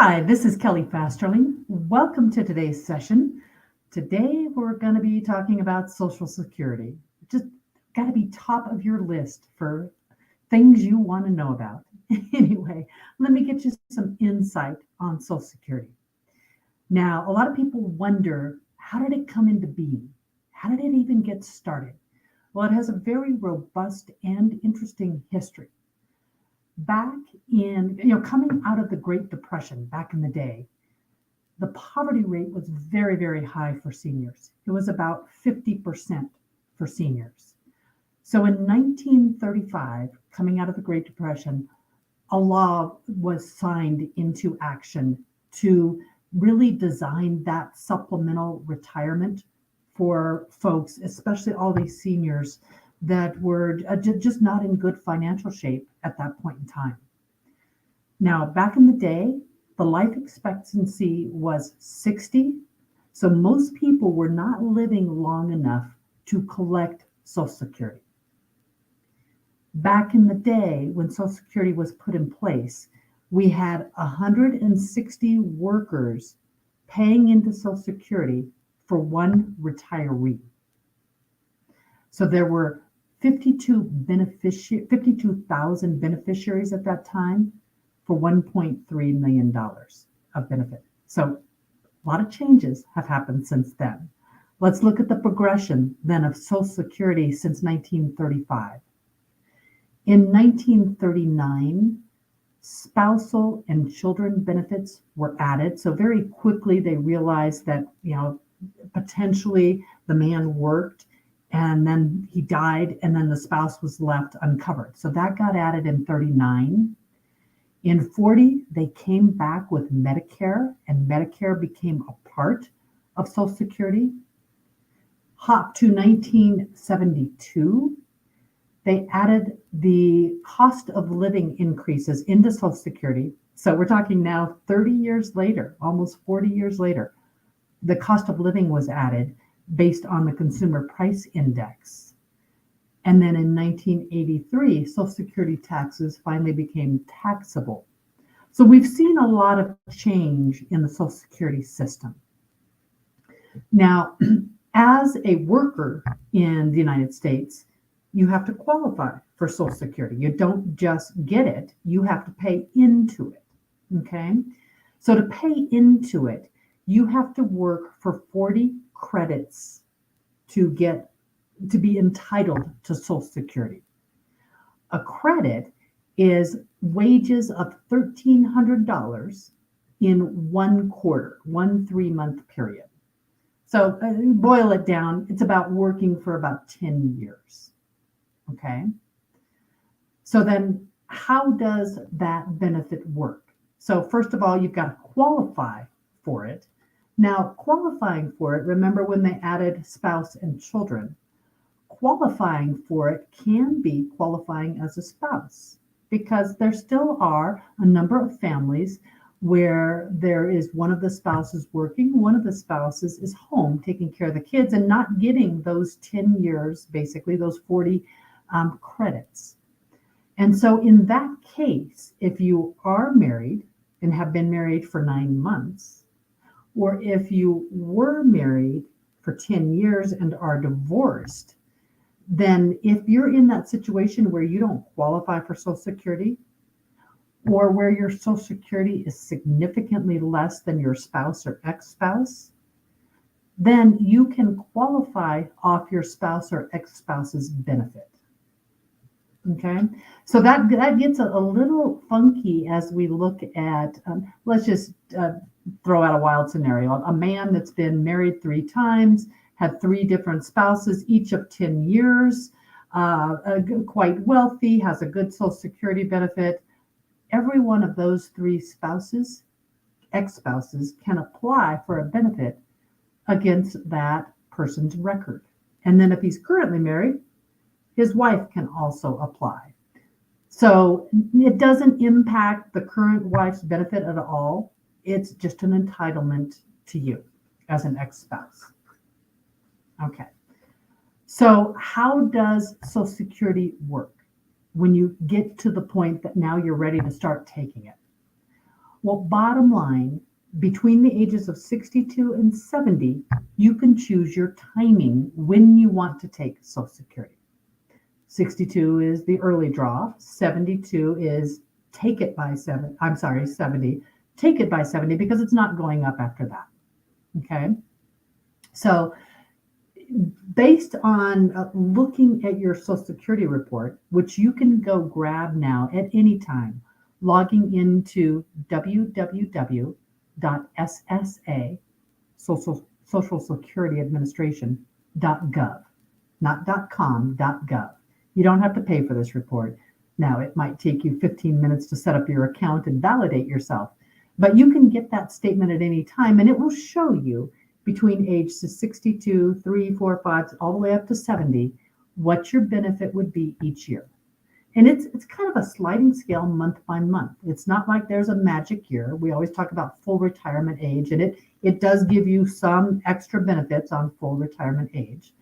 Hi, this is Kelly Fasterling. Welcome to today's session. Today we're going to be talking about Social Security. Just got to be top of your list for things you want to know about. Anyway, let me get you some insight on Social Security. Now, a lot of people wonder, how did it come into being? How did it even get started? Well, it has a very robust and interesting history. Back in, coming out of the Great Depression back in the day, the poverty rate was very, very high for seniors. It was about 50% for seniors. So in 1935, coming out of the Great Depression, a law was signed into action to really design that supplemental retirement for folks, especially all these seniors that were just not in good financial shape at that point in time. Now, back in the day, the life expectancy was 60. So most people were not living long enough to collect Social Security. Back in the day, when Social Security was put in place, we had 160 workers paying into Social Security for one retiree. So there were 52,000 beneficiaries at that time for $1.3 million of benefit. So a lot of changes have happened since then. Let's look at the progression then of Social Security since 1935. In 1939, spousal and children benefits were added. So very quickly they realized that, potentially the man worked and then he died and then the spouse was left uncovered. So that got added in 39. In 40, they came back with Medicare and Medicare became a part of Social Security. Hop to 1972, they added the cost of living increases into Social Security. So we're talking now 30 years later, almost 40 years later, the cost of living was added based on the Consumer Price Index. And then in 1983, Social Security taxes finally became taxable. So we've seen a lot of change in the Social Security system. Now, as a worker in the United States, you have to qualify for Social Security. You don't just get it, you have to pay into it, okay? So to pay into it, you have to work for 40 credits to be entitled to Social Security. A credit is wages of $1,300 in one quarter, 1 3-month period. So boil it down, it's about working for about 10 years. Okay. So then how does that benefit work? So first of all, you've got to qualify for it. Now, qualifying for it, remember when they added spouse and children, qualifying for it can be qualifying as a spouse because there still are a number of families where there is one of the spouses working, one of the spouses is home taking care of the kids and not getting those 10 years, basically those 40 credits. And so in that case, if you are married and have been married for 9 months, or if you were married for 10 years and are divorced, then if you're in that situation where you don't qualify for Social Security, or where your Social Security is significantly less than your spouse or ex-spouse, then you can qualify off your spouse or ex-spouse's benefit. Okay, so that gets a little funky as we look at, let's just throw out a wild scenario. A man that's been married 3 times, had 3 different spouses, each of 10 years, quite wealthy, has a good Social Security benefit. Every one of those 3 spouses, ex-spouses, can apply for a benefit against that person's record. And then if he's currently married, his wife can also apply. So it doesn't impact the current wife's benefit at all. It's just an entitlement to you as an ex-spouse. Okay. So how does Social Security work when you get to the point that now you're ready to start taking it? Well, bottom line, between the ages of 62 and 70, you can choose your timing when you want to take Social Security. 62 is the early draw. 72 is take it by 7. I'm sorry, 70. Take it by 70 because it's not going up after that. Okay. So, based on looking at your Social Security report, which you can go grab now at any time, logging into www.ssa, Social Security Administration.gov, not .com, .gov. You don't have to pay for this report. Now, it might take you 15 minutes to set up your account and validate yourself, but you can get that statement at any time, and it will show you between age 62, 3, 4, 5, all the way up to 70, what your benefit would be each year. And it's kind of a sliding scale month by month. It's not like there's a magic year. We always talk about full retirement age, and it does give you some extra benefits on full retirement age.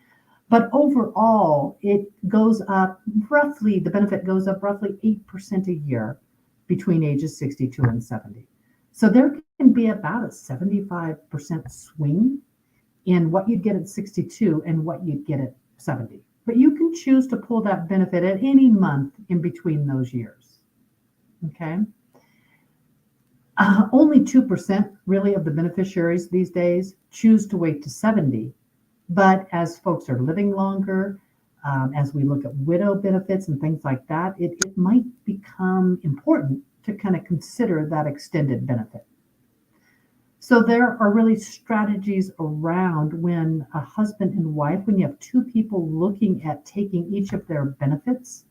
But overall, it goes up roughly, the benefit goes up roughly 8% a year between ages 62 and 70. So there can be about a 75% swing in what you'd get at 62 and what you'd get at 70. But you can choose to pull that benefit at any month in between those years. Okay. Only 2% really of the beneficiaries these days choose to wait to 70. But as folks are living longer, as we look at widow benefits and things like that, it might become important to kind of consider that extended benefit. So there are really strategies around when a husband and wife, when you have two people looking at taking each of their benefits,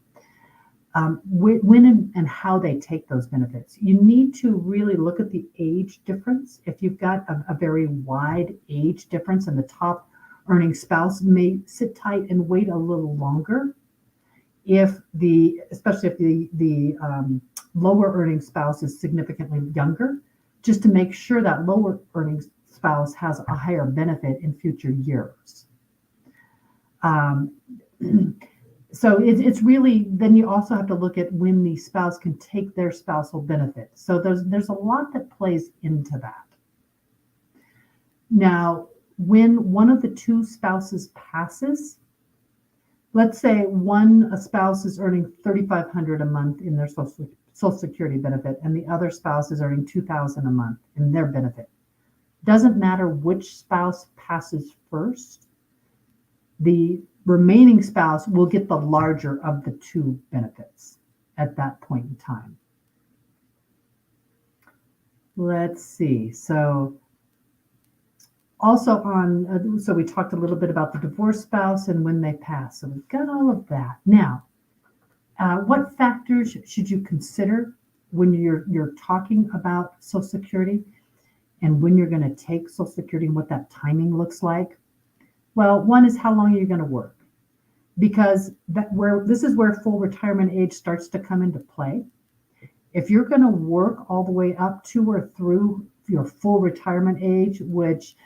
when and how they take those benefits. You need to really look at the age difference. If you've got a very wide age difference and the top earning spouse may sit tight and wait a little longer, especially if the lower earning spouse is significantly younger, just to make sure that lower earning spouse has a higher benefit in future years. So it's really, then you also have to look at when the spouse can take their spousal benefit. So there's a lot that plays into that. Now, when one of the two spouses passes, let's say a spouse is earning $3,500 a month in their Social Security benefit, and the other spouse is earning $2,000 a month in their benefit. Doesn't matter which spouse passes first, the remaining spouse will get the larger of the two benefits at that point in time. Let's see. So also so we talked a little bit about the divorced spouse and when they pass. So we've got all of that. Now, what factors should you consider when you're talking about Social Security and when you're going to take Social Security and what that timing looks like? Well, one is how long are you going to work? Because this is where full retirement age starts to come into play. If you're going to work all the way up to or through your full retirement age, which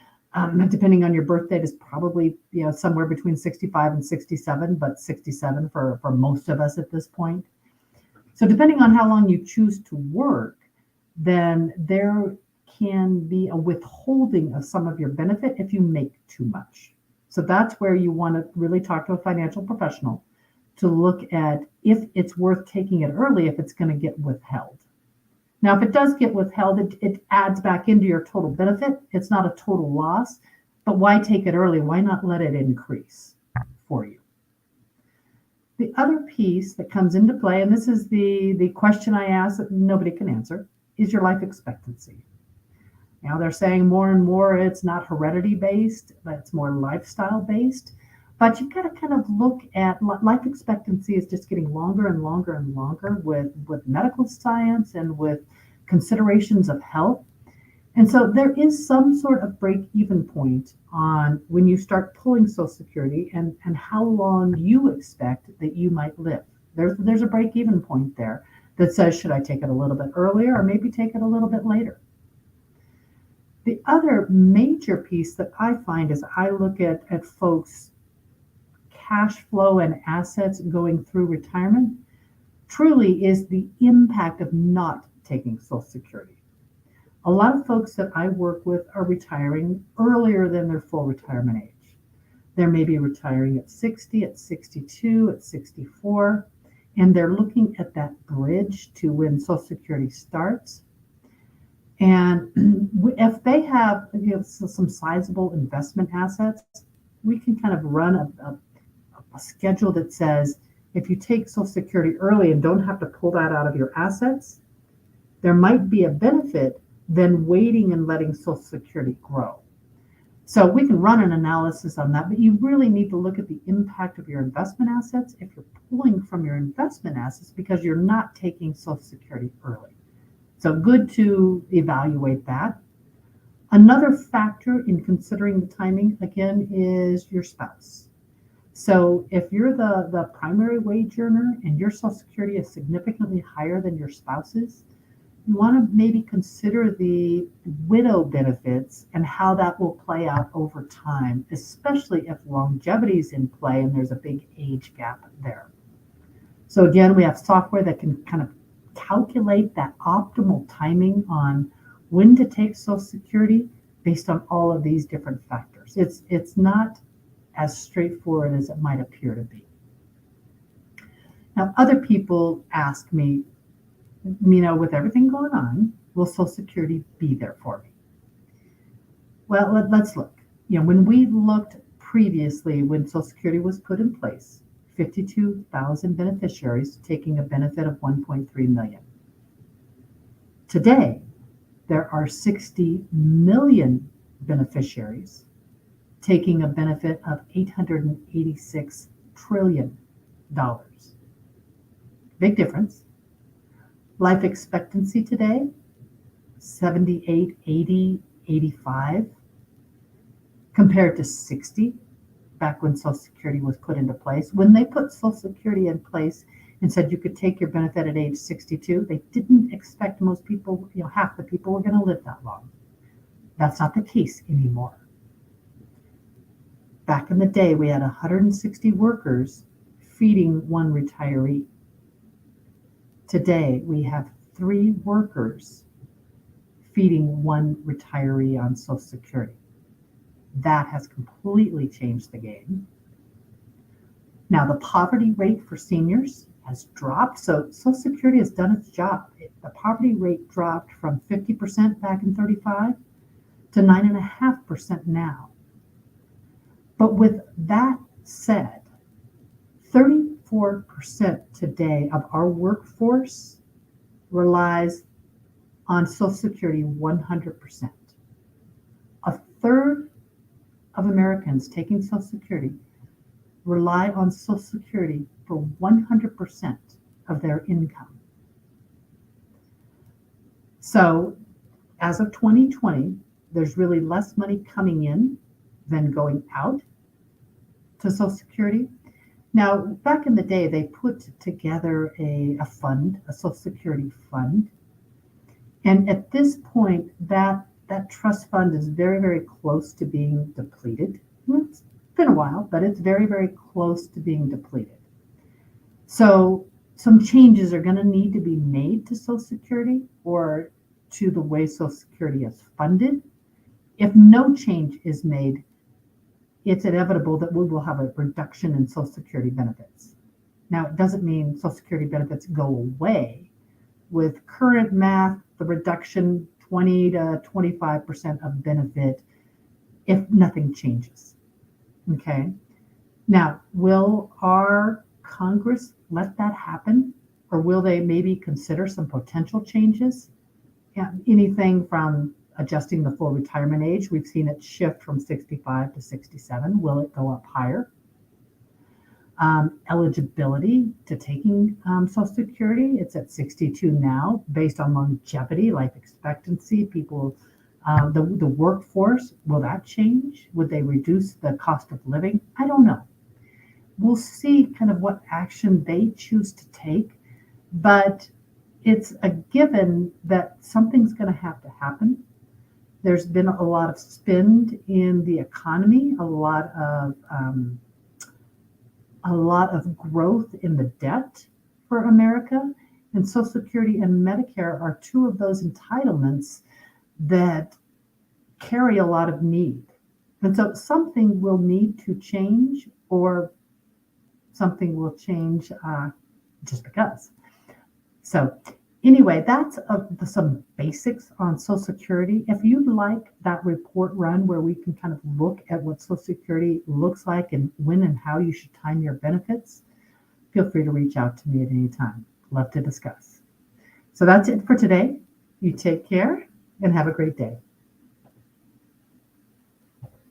depending on your birth date is probably somewhere between 65 and 67, but 67 for most of us at this point. So depending on how long you choose to work, then there can be a withholding of some of your benefit if you make too much. So that's where you want to really talk to a financial professional to look at if it's worth taking it early, if it's going to get withheld. Now, if it does get withheld, it adds back into your total benefit. It's not a total loss, but why take it early? Why not let it increase for you? The other piece that comes into play, and this is the question I ask that nobody can answer, is your life expectancy. Now, they're saying more and more it's not heredity based, but it's more lifestyle based. But you've got to kind of look at life expectancy is just getting longer and longer and longer with medical science and with considerations of health. And so there is some sort of break-even point on when you start pulling Social Security and how long you expect that you might live. There's a break-even point there that says, should I take it a little bit earlier or maybe take it a little bit later? The other major piece that I find as I look at folks' cash flow and assets going through retirement truly is the impact of not taking Social Security. A lot of folks that I work with are retiring earlier than their full retirement age. They're maybe retiring at 60, at 62, at 64, and they're looking at that bridge to when Social Security starts. And if they have some sizable investment assets, we can kind of run a schedule that says if you take Social Security early and don't have to pull that out of your assets, there might be a benefit than waiting and letting Social Security grow. So we can run an analysis on that, but you really need to look at the impact of your investment assets if you're pulling from your investment assets because you're not taking Social Security early. So good to evaluate that. Another factor in considering the timing, again, is your spouse. So if you're the primary wage earner and your Social Security is significantly higher than your spouse's, you want to maybe consider the widow benefits and how that will play out over time, especially if longevity is in play and there's a big age gap there. So again, we have software that can kind of calculate that optimal timing on when to take Social Security based on all of these different factors. It's not as straightforward as it might appear to be. Now, other people ask me, with everything going on, will Social Security be there for me? Well, let's look. When we looked previously, when Social Security was put in place, 52,000 beneficiaries taking a benefit of 1.3 million. Today, there are 60 million beneficiaries taking a benefit of $886 trillion. Big difference. Life expectancy today, 78, 80, 85, compared to 60 back when Social Security was put into place. When they put Social Security in place and said you could take your benefit at age 62, they didn't expect most people, half the people were going to live that long. That's not the case anymore. Back in the day, we had 160 workers feeding one retiree. Today, we have 3 workers feeding one retiree on Social Security. That has completely changed the game. Now, the poverty rate for seniors has dropped, so Social Security has done its job. The poverty rate dropped from 50% back in 35 to 9.5% now. But with that said, 34% today of our workforce relies on Social Security 100%. A third of Americans taking Social Security rely on Social Security for 100% of their income. So as of 2020, there's really less money coming in than going out to Social Security. Now, back in the day, they put together a fund, a Social Security fund. And at this point, that trust fund is very, very close to being depleted. It's been a while, but it's very, very close to being depleted. So some changes are going to need to be made to Social Security or to the way Social Security is funded. If no change is made, it's inevitable that we will have a reduction in Social Security benefits. Now, it doesn't mean Social Security benefits go away. With current math, the reduction 20 to 25% of benefit if nothing changes. Okay. Now, will our Congress let that happen? Or will they maybe consider some potential changes? Anything from adjusting the full retirement age. We've seen it shift from 65 to 67. Will it go up higher? Eligibility to taking Social Security, it's at 62 now, based on longevity, life expectancy, people, the workforce, will that change? Would they reduce the cost of living? I don't know. We'll see kind of what action they choose to take, but it's a given that something's going to have to happen. There's been a lot of spend in the economy, a lot of growth in the debt for America, and Social Security and Medicare are 2 of those entitlements that carry a lot of need. And so something will need to change, or something will change just because. So anyway, that's some basics on Social Security. If you'd like that report run where we can kind of look at what Social Security looks like and when and how you should time your benefits, feel free to reach out to me at any time. Love to discuss. So that's it for today. You take care and have a great day.